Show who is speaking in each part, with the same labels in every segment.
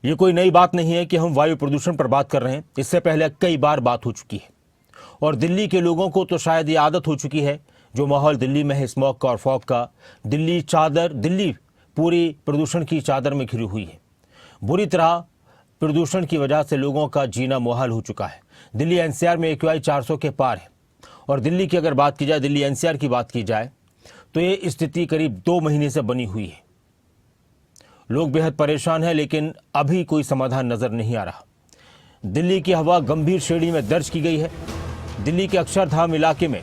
Speaker 1: ये कोई नई बात नहीं है कि हम वायु प्रदूषण पर बात कर रहे हैं। इससे पहले कई बार बात हो चुकी है और दिल्ली के लोगों को तो शायद ये आदत हो चुकी है। जो माहौल दिल्ली में है स्मॉग का और फॉग का, दिल्ली पूरी प्रदूषण की चादर में घिरी हुई है। बुरी तरह प्रदूषण की वजह से लोगों का जीना मुहाल हो चुका है। दिल्ली एनसीआर में AQI 400 के पार है और दिल्ली की अगर बात की जाए, दिल्ली एनसीआर की बात की जाए तो ये स्थिति करीब 2 महीने से बनी हुई है। लोग बेहद परेशान हैं, लेकिन अभी कोई समाधान नजर नहीं आ रहा। दिल्ली की हवा गंभीर श्रेणी में दर्ज की गई है। दिल्ली के अक्षरधाम इलाके में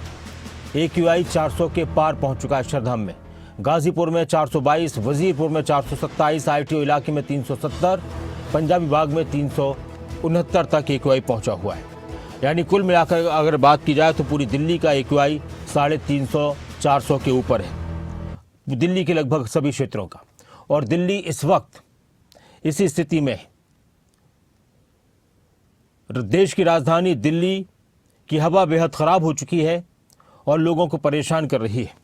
Speaker 1: AQI 400 के पार पहुंच चुका है। अक्षरधाम में गाजीपुर में 422, वजीरपुर में 427, ITO इलाके में 370, पंजाबी बाग में 369 तक AQI पहुंचा हुआ है। यानी कुल मिलाकर अगर बात की जाए तो पूरी दिल्ली का AQI 350-400 के ऊपर है, दिल्ली के लगभग सभी क्षेत्रों का। और दिल्ली इस वक्त इसी स्थिति में है। देश की राजधानी दिल्ली की हवा बेहद खराब हो चुकी है और लोगों को परेशान कर रही है।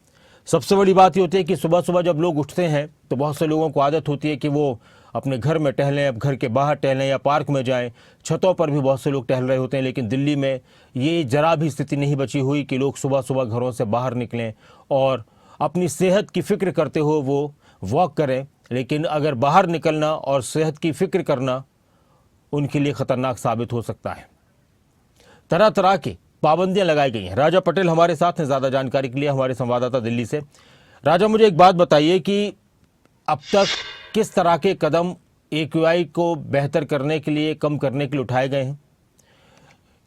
Speaker 1: सबसे बड़ी बात ये होती है कि सुबह सुबह जब लोग उठते हैं तो बहुत से लोगों को आदत होती है कि वो अपने घर में टहलें, अब घर के बाहर टहलें या पार्क में जाएं। छतों पर भी बहुत से लोग टहल रहे होते हैं, लेकिन दिल्ली में ये जरा भी स्थिति नहीं बची हुई कि लोग सुबह सुबह घरों से बाहर निकलें और अपनी सेहत की फिक्र करते हो वो वॉक करें। लेकिन अगर बाहर निकलना और सेहत की फिक्र करना उनके लिए खतरनाक साबित हो सकता है। तरह तरह की पाबंदियां लगाई गई हैं। राजा पटेल हमारे साथ हैं ज़्यादा जानकारी के लिए, हमारे संवाददाता दिल्ली से। राजा, मुझे एक बात बताइए कि अब तक किस तरह के कदम AQI को बेहतर करने के लिए, कम करने के लिए उठाए गए हैं?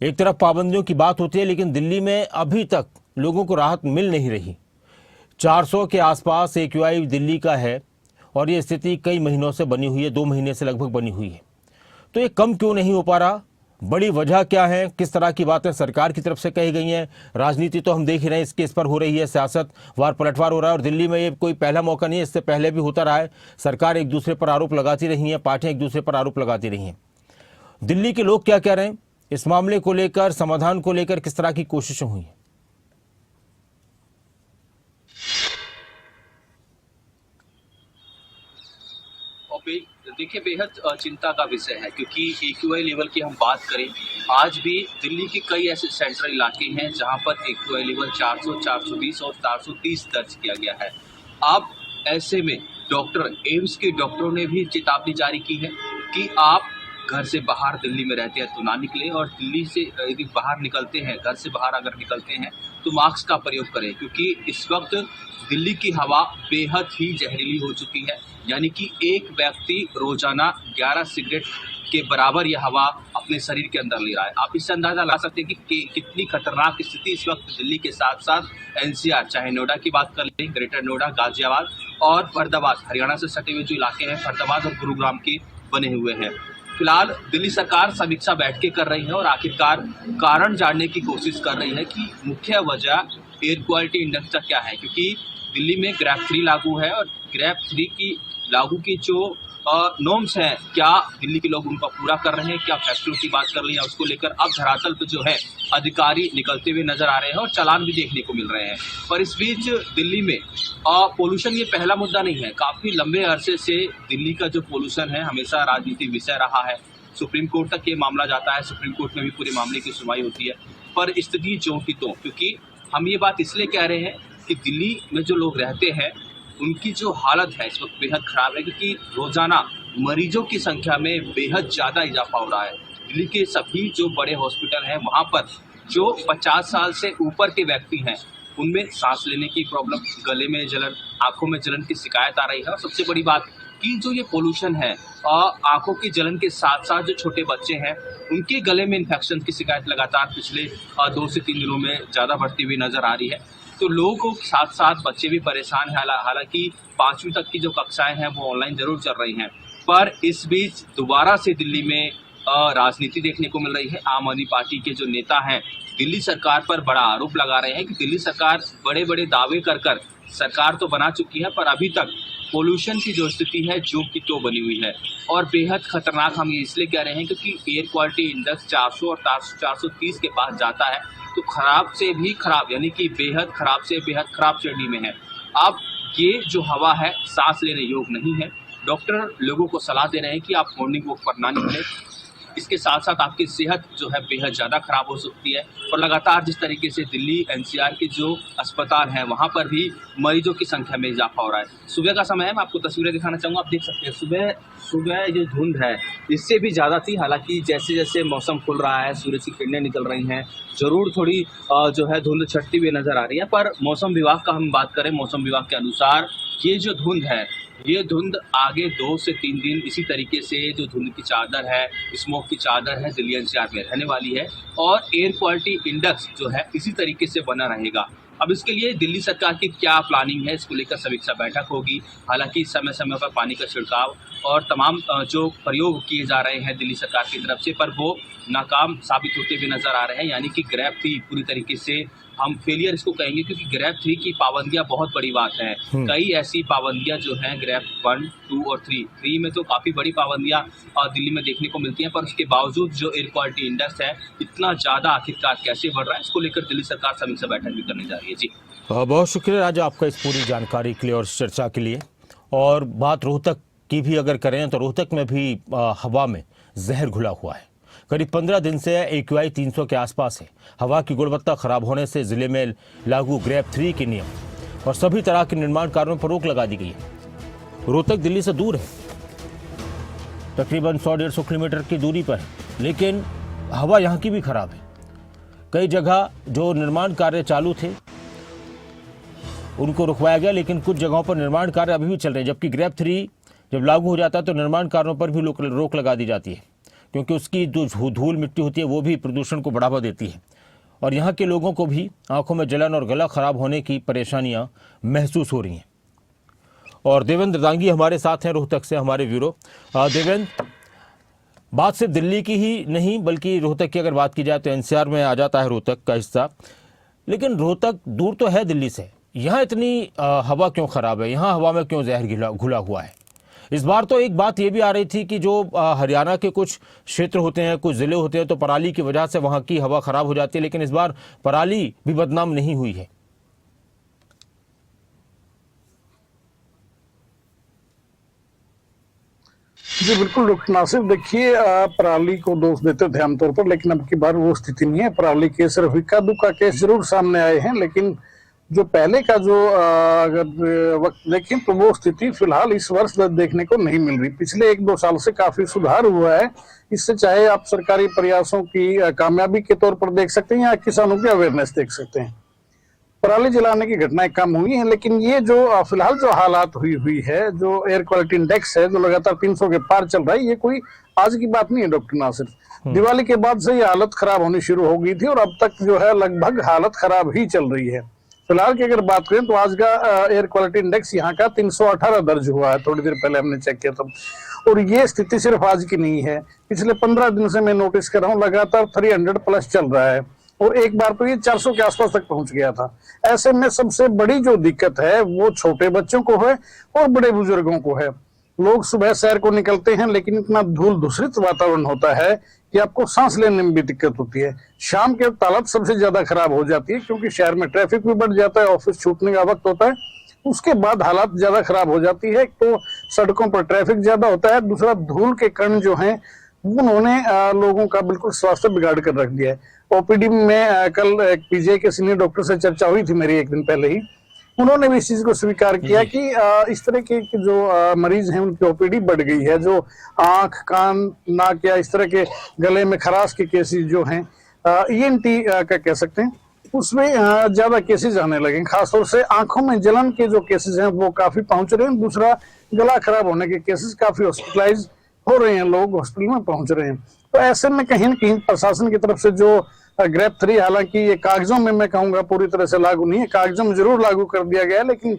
Speaker 1: एक तरफ पाबंदियों की बात होती है, लेकिन दिल्ली में अभी तक लोगों को राहत मिल नहीं रही। 400 के आसपास AQI दिल्ली का है और ये स्थिति कई महीनों से बनी हुई है, 2 महीने से लगभग बनी हुई है। तो ये कम क्यों नहीं हो पा रहा? बड़ी वजह क्या है? किस तरह की बातें सरकार की तरफ से कही गई हैं? राजनीति तो हम देख ही रहे हैं इस पर हो रही है, सियासत वार पलटवार हो रहा है और दिल्ली में ये कोई पहला मौका नहीं है, इससे पहले भी होता रहा है। सरकार एक दूसरे पर आरोप लगाती रही है, पार्टियां एक दूसरे पर आरोप लगाती रही हैं। दिल्ली के लोग क्या कह रहे हैं इस मामले को लेकर, समाधान को लेकर किस तरह की कोशिशें हुई हैं?
Speaker 2: देखिए, बेहद चिंता का विषय है, क्योंकि AQI लेवल की हम बात करें, आज भी दिल्ली के कई ऐसे सेंट्रल इलाके हैं जहां पर AQI लेवल 400, 420 और 430 दर्ज किया गया है। अब ऐसे में एम्स के डॉक्टरों ने भी चेतावनी जारी की है कि आप घर से बाहर दिल्ली में रहते हैं तो ना निकलें, और दिल्ली से यदि बाहर निकलते हैं, घर से बाहर अगर निकलते हैं तो मास्क का प्रयोग करें, क्योंकि इस वक्त दिल्ली की हवा बेहद ही जहरीली हो चुकी है। यानी कि एक व्यक्ति रोजाना 11 सिगरेट के बराबर यह हवा अपने शरीर के अंदर ले रहा है। आप इससे अंदाजा लगा सकते हैं कि कितनी खतरनाक स्थिति इस वक्त दिल्ली के साथ साथ NCR, चाहे नोएडा की बात कर लें, ग्रेटर नोएडा, गाजियाबाद और फरीदाबाद, हरियाणा से सटे हुए जो इलाके हैं फरीदाबाद और गुरुग्राम के बने हुए हैं। फिलहाल दिल्ली सरकार समीक्षा बैठकें कर रही है और आखिरकार कारण जानने की कोशिश कर रही है कि मुख्य वजह एयर क्वालिटी इंडेक्स का क्या है, क्योंकि दिल्ली में ग्रेड 3 लागू है और ग्रेड 3 की लागू की जो नॉर्म्स हैं, क्या दिल्ली के लोग उनका पूरा कर रहे हैं, क्या फैक्ट्रियों की बात कर रही है, उसको लेकर अब धरातल पर जो है अधिकारी निकलते हुए नजर आ रहे हैं और चालान भी देखने को मिल रहे हैं। पर इस बीच दिल्ली में पोल्यूशन ये पहला मुद्दा नहीं है। काफ़ी लंबे अरसे से दिल्ली का जो पोल्यूशन है हमेशा राजनीतिक विषय रहा है। सुप्रीम कोर्ट तक ये मामला जाता है, सुप्रीम कोर्ट में भी पूरे मामले की सुनवाई होती है। पर स्थिति जो की तो, क्योंकि हम ये बात इसलिए कह रहे हैं कि दिल्ली में जो लोग रहते हैं उनकी जो हालत है इस वक्त बेहद खराब है, क्योंकि रोजाना मरीजों की संख्या में बेहद ज़्यादा इजाफा हो रहा है। दिल्ली के सभी जो बड़े हॉस्पिटल हैं वहाँ पर जो 50 साल से ऊपर के व्यक्ति हैं उनमें सांस लेने की प्रॉब्लम, गले में जलन, आंखों में जलन की शिकायत आ रही है। और सबसे बड़ी बात कि जो ये पोल्यूशन है, आंखों की जलन के साथ साथ जो छोटे बच्चे हैं उनके गले में इन्फेक्शन की शिकायत लगातार पिछले 2 से 3 दिनों में ज़्यादा बढ़ती हुई नज़र आ रही है। तो लोगों के साथ साथ बच्चे भी परेशान हैं। हालांकि 5वीं तक की जो कक्षाएं हैं वो ऑनलाइन जरूर चल रही हैं, पर इस बीच दोबारा से दिल्ली में राजनीति देखने को मिल रही है। आम आदमी पार्टी के जो नेता हैं दिल्ली सरकार पर बड़ा आरोप लगा रहे हैं कि दिल्ली सरकार बड़े बड़े दावे कर सरकार तो बना चुकी है, पर अभी तक पोल्यूशन की जो स्थिति है जो की तो बनी हुई है और बेहद खतरनाक। हम ये इसलिए कह रहे हैं क्योंकि एयर क्वालिटी इंडेक्स 400 और 430 के पास जाता है तो खराब से भी खराब, यानी कि बेहद खराब से बेहद खराब श्रेणी में है। अब ये जो हवा है सांस लेने योग्य नहीं है। डॉक्टर लोगों को सलाह दे रहे हैं कि आप मॉर्निंग वॉक पर ना निकलें। इसके साथ साथ आपकी सेहत जो है बेहद ज़्यादा ख़राब हो सकती है और लगातार जिस तरीके से दिल्ली एनसीआर के जो अस्पताल हैं वहाँ पर भी मरीजों की संख्या में इजाफा हो रहा है। सुबह का समय है, मैं आपको तस्वीरें दिखाना चाहूँगा। आप देख सकते हैं सुबह जो धुंध है इससे भी ज़्यादा थी। हालांकि जैसे जैसे मौसम खुल रहा है, सूरज की किरणें निकल रही हैं, ज़रूर थोड़ी जो है धुंध छटती हुई नज़र आ रही है। पर मौसम विभाग का हम बात करें, मौसम विभाग के अनुसार ये जो धुंध है, ये धुंध आगे 2 से 3 दिन इसी तरीके से जो धुंध की चादर है, स्मोक की चादर है, दिल्ली एनसीआर में रहने वाली है और एयर क्वालिटी इंडेक्स जो है इसी तरीके से बना रहेगा। अब इसके लिए दिल्ली सरकार की क्या प्लानिंग है, इसको लेकर समीक्षा बैठक होगी। हालांकि समय समय पर पानी का छिड़काव और तमाम जो प्रयोग किए जा रहे हैं दिल्ली सरकार की तरफ से, पर वो नाकाम साबित होते हुए नजर आ रहे हैं। यानी कि ग्रैब 3 पूरी तरीके से हम फेलियर इसको कहेंगे, क्योंकि ग्रैब 3 की पाबंदियां बहुत बड़ी बात है। कई ऐसी पाबंदियां जो हैं ग्रैब 1, 2 और 3 में तो काफ़ी बड़ी पाबंदियां दिल्ली में देखने को मिलती हैं, पर उसके बावजूद जो एयर क्वालिटी इंडेक्स है इतना ज़्यादा आखिरकार कैसे बढ़ रहा है, इसको लेकर दिल्ली सरकार समीक्षा बैठक भी करने जा रही है। जी
Speaker 1: बहुत शुक्रिया राजा आपका इस पूरी जानकारी के लिए और इस चर्चा के लिए। और बात रोहतक की भी अगर करें तो रोहतक में भी हवा में जहर घुला हुआ है। करीब 15 दिन से AQI 300 के आसपास है। हवा की गुणवत्ता खराब होने से जिले में लागू ग्रैब 3 के नियम और सभी तरह के निर्माण कार्यों पर रोक लगा दी गई है। रोहतक दिल्ली से दूर है, तकरीबन 100-150 किलोमीटर की दूरी पर है, लेकिन हवा यहाँ की भी खराब है। कई जगह जो निर्माण कार्य चालू थे उनको रुकवाया गया, लेकिन कुछ जगहों पर निर्माण कार्य अभी भी चल रहे हैं। जबकि ग्रैब 3 जब लागू हो जाता है तो निर्माण कार्यों पर भी रोक लगा दी जाती है, क्योंकि उसकी जो धूल मिट्टी होती है वो भी प्रदूषण को बढ़ावा देती है और यहाँ के लोगों को भी आंखों में जलन और गला खराब होने की परेशानियाँ महसूस हो रही हैं। और देवेंद्र दांगी हमारे साथ हैं रोहतक से, हमारे ब्यूरो। देवेंद्र, बात सिर्फ दिल्ली की ही नहीं बल्कि रोहतक की अगर बात की जाए तो एनसीआर में आ जाता है रोहतक का हिस्सा, लेकिन रोहतक दूर तो है दिल्ली से। यहाँ इतनी हवा क्यों खराब है, यहाँ हवा में क्यों जहर घुला हुआ है? इस बार तो एक बात ये भी आ रही थी कि जो हरियाणा के कुछ क्षेत्र होते हैं, कुछ ज़िले होते हैं, तो पराली की वजह से वहाँ की हवा खराब हो जाती है, लेकिन इस बार पराली भी बदनाम नहीं हुई है।
Speaker 3: जी बिल्कुल डॉक्टर नासिर, देखिए पराली को दोष देते थे आमतौर पर, लेकिन अब की बार वो स्थिति नहीं है। पराली के सिर्फ इक्का दुक्का केस जरूर सामने आए हैं, लेकिन जो पहले का जो अगर वक्त देखें तो वो स्थिति फिलहाल इस वर्ष देखने को नहीं मिल रही। पिछले 1-2 साल से काफी सुधार हुआ है। इससे चाहे आप सरकारी प्रयासों की कामयाबी के तौर पर देख सकते हैं या किसानों की अवेयरनेस देख सकते हैं। पराली जलाने की घटनाएं कम हुई हैं, लेकिन ये जो फिलहाल जो हालात हुई है, जो एयर क्वालिटी इंडेक्स है जो लगातार 300 के पार चल रहा है, ये कोई आज की बात नहीं है डॉक्टर नासिर। दिवाली के बाद से ये हालत खराब होनी शुरू हो गई थी और अब तक जो है लगभग हालत खराब ही चल रही है। फिलहाल की अगर बात करें तो आज का एयर क्वालिटी इंडेक्स यहाँ का 318 दर्ज हुआ है, थोड़ी देर पहले हमने चेक किया तब। और ये स्थिति सिर्फ आज की नहीं है, पिछले 15 दिन से मैं नोटिस कर रहा हूँ लगातार 300 प्लस चल रहा है और एक बार तो ये 400 के आसपास तक पहुंच गया था। ऐसे में सबसे बड़ी जो दिक्कत है वो छोटे बच्चों को है और बड़े बुजुर्गों को है। लोग सुबह सैर को निकलते हैं, लेकिन इतना धूल दूषित वातावरण होता है कि आपको सांस लेने में भी दिक्कत होती है। शाम के वक्त हालत सबसे ज्यादा खराब हो जाती है, क्योंकि शहर में ट्रैफिक भी बढ़ जाता है, ऑफिस छूटने का वक्त होता है, उसके बाद हालत ज्यादा खराब हो जाती है। तो सड़कों पर ट्रैफिक ज्यादा होता है, दूसरा धूल के कण जो हैं उन्होंने लोगों का बिल्कुल स्वास्थ्य बिगाड़ कर रख दिया है। ओपीडी में कल एक पीजीआई के सीनियर डॉक्टर से चर्चा हुई थी मेरी एक दिन पहले ही, उन्होंने भी इस चीज को स्वीकार किया कि इस तरह के जो मरीज हैं उनकी ओपीडी बढ़ गई है। जो आंख, कान, नाक या इस तरह के गले में खराश के केसेस जो हैं ईएनटी का कह सकते हैं, उसमें ज्यादा केसेस आने लगे। खासतौर से आंखों में जलन के जो केसेस हैं वो काफी पहुंच रहे हैं। दूसरा, गला खराब होने के केसेस काफी हॉस्पिटलाइज हो रहे हैं, लोग हॉस्पिटल में पहुंच रहे हैं। तो ऐसे में कहीं न कहीं प्रशासन की तरफ से जो ग्रैब 3, हालांकि ये कागजों में मैं कहूंगा पूरी तरह से लागू नहीं है, कागजों में जरूर लागू कर दिया गया है, लेकिन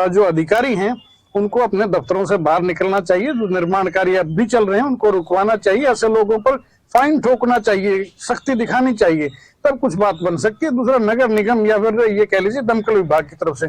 Speaker 3: जो अधिकारी हैं उनको अपने दफ्तरों से बाहर निकलना चाहिए। जो निर्माण कार्य अब भी चल रहे हैं उनको रुकवाना चाहिए, ऐसे लोगों पर फाइन ठोकना चाहिए, सख्ती दिखानी चाहिए, तब कुछ बात बन सकती है। दूसरा, नगर निगम या फिर ये कह लीजिए दमकल विभाग की तरफ से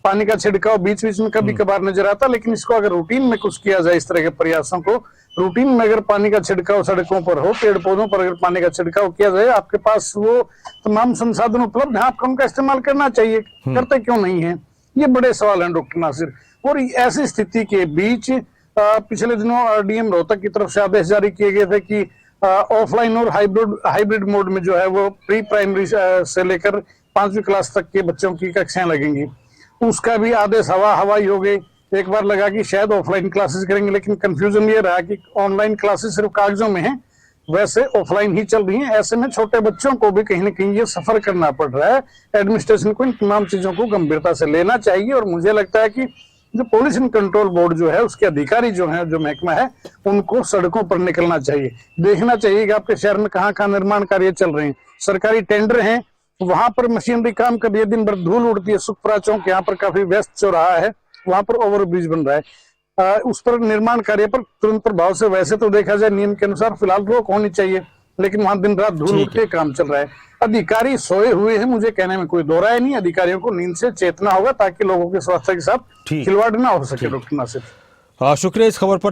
Speaker 3: पानी का छिड़काव बीच बीच में कभी कभार नजर आता, लेकिन इसको अगर रूटीन में कुछ किया जाए, इस तरह के प्रयासों को रूटीन में अगर पानी का छिड़काव सड़कों पर हो, पेड़ पौधों पर अगर पानी का छिड़काव किया जाए, आपके पास वो तमाम संसाधन उपलब्ध है, आपको उनका इस्तेमाल करना चाहिए। करते क्यों नहीं है, ये बड़े सवाल हैं डॉक्टर नासिर। और ऐसी स्थिति के बीच पिछले दिनों डीएम रोहतक की तरफ से आदेश जारी किए गए थे कि ऑफलाइन और हाइब्रिड मोड में जो है वो प्री प्राइमरी से लेकर 5वीं क्लास तक के बच्चों की कक्षाएं लगेंगी। उसका भी आदेश हवाई हो गए। एक बार लगा कि शायद ऑफलाइन क्लासेस करेंगे, लेकिन कंफ्यूजन ये रहा कि ऑनलाइन क्लासेस सिर्फ कागजों में है, वैसे ऑफलाइन ही चल रही हैं। ऐसे में छोटे बच्चों को भी कहीं ना कहीं ये सफर करना पड़ रहा है। एडमिनिस्ट्रेशन को इन तमाम चीजों को गंभीरता से लेना चाहिए और मुझे लगता है कि जो पॉल्यूशन कंट्रोल बोर्ड जो है उसके अधिकारी जो है, जो महकमा है, उनको सड़कों पर निकलना चाहिए, देखना चाहिए कि आपके शहर में कहाँ कहाँ निर्माण कार्य चल रहे हैं। सरकारी टेंडर हैं, वहां पर मशीनरी काम कर रही है, दिन भर धूल उड़ती है। सुखपुरा चौक यहाँ पर काफी व्यस्त चौराहा है, वहां पर ओवरब्रिज बन रहा है। उस पर निर्माण कार्य पर तुरंत प्रभाव से वैसे तो देखा जाए नियम के अनुसार फिलहाल रोक होनी चाहिए, लेकिन वहां दिन रात धूल उड़ के काम चल रहा है। अधिकारी सोए हुए हैं, मुझे कहने में कोई दो राय नहीं। अधिकारियों को नींद से चेतना होगा ताकि लोगों के स्वास्थ्य के साथ खिलवाड़ ना हो सके। डॉक्टर नासिर,
Speaker 1: शुक्रिया इस खबर पर।